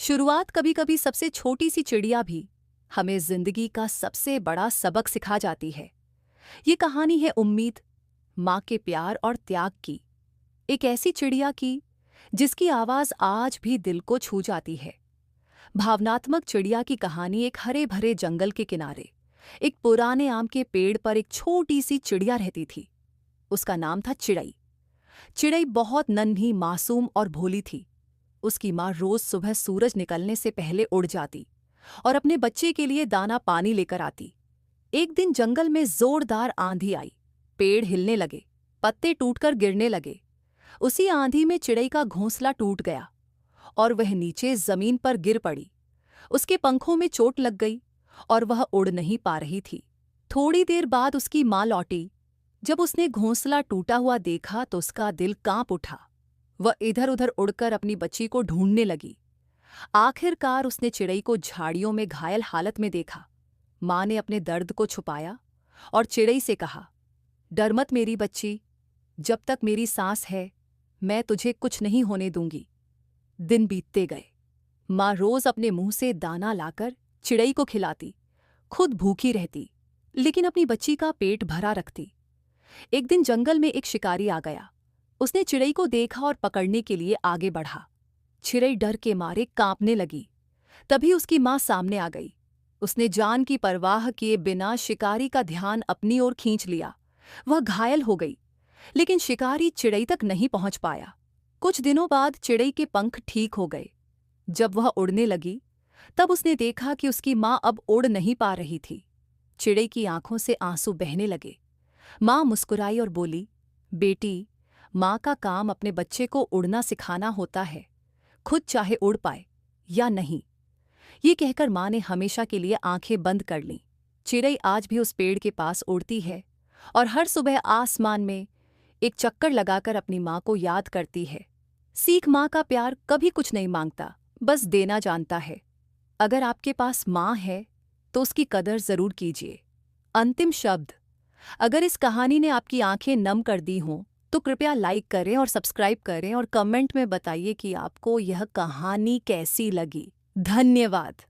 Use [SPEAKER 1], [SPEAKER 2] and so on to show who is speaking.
[SPEAKER 1] शुरुआत कभी कभी सबसे छोटी सी चिड़िया भी हमें जिंदगी का सबसे बड़ा सबक सिखा जाती है। ये कहानी है उम्मीद, माँ के प्यार और त्याग की। एक ऐसी चिड़िया की जिसकी आवाज आज भी दिल को छू जाती है। भावनात्मक चिड़िया की कहानी एक हरे भरे जंगल के किनारे एक पुराने आम के पेड़ पर एक छोटी सी चिड़िया रहती थी। उसका नाम था चिड़ई। चिड़ई बहुत नन्ही, मासूम और भोली थी। उसकी माँ रोज सुबह सूरज निकलने से पहले उड़ जाती और अपने बच्चे के लिए दाना पानी लेकर आती। एक दिन जंगल में जोरदार आंधी आई। पेड़ हिलने लगे, पत्ते टूटकर गिरने लगे। उसी आंधी में चिड़ई का घोंसला टूट गया और वह नीचे जमीन पर गिर पड़ी। उसके पंखों में चोट लग गई और वह उड़ नहीं पा रही थी। थोड़ी देर बाद उसकी माँ लौटी। जब उसने घोंसला टूटा हुआ देखा तो उसका दिल कांप उठा। वह इधर उधर उड़कर अपनी बच्ची को ढूंढने लगी। आखिरकार उसने चिड़ई को झाड़ियों में घायल हालत में देखा। माँ ने अपने दर्द को छुपाया और चिड़ई से कहा, डर मत मेरी बच्ची, जब तक मेरी सांस है मैं तुझे कुछ नहीं होने दूंगी। दिन बीतते गए। माँ रोज अपने मुंह से दाना लाकर चिड़ई को खिलाती, खुद भूखी रहती, लेकिन अपनी बच्ची का पेट भरा रखती। एक दिन जंगल में एक शिकारी आ गया। उसने चिड़ई को देखा और पकड़ने के लिए आगे बढ़ा। चिड़ई डर के मारे कांपने लगी। तभी उसकी माँ सामने आ गई। उसने जान की परवाह किए बिना शिकारी का ध्यान अपनी ओर खींच लिया। वह घायल हो गई, लेकिन शिकारी चिड़ई तक नहीं पहुंच पाया। कुछ दिनों बाद चिड़ई के पंख ठीक हो गए। जब वह उड़ने लगी तब उसने देखा कि उसकी माँ अब उड़ नहीं पा रही थी। चिड़ई की आंखों से आंसू बहने लगे। माँ मुस्कुराई और बोली, बेटी, माँ का काम अपने बच्चे को उड़ना सिखाना होता है, खुद चाहे उड़ पाए या नहीं। ये कहकर माँ ने हमेशा के लिए आंखें बंद कर लीं। चिड़ई आज भी उस पेड़ के पास उड़ती है और हर सुबह आसमान में एक चक्कर लगाकर अपनी माँ को याद करती है। सीख, माँ का प्यार कभी कुछ नहीं मांगता, बस देना जानता है। अगर आपके पास माँ है तो उसकी कदर जरूर कीजिए। अंतिम शब्द, अगर इस कहानी ने आपकी आंखें नम कर दी हों तो कृपया लाइक करें और सब्सक्राइब करें और कमेंट में बताइए कि आपको यह कहानी कैसी लगी। धन्यवाद।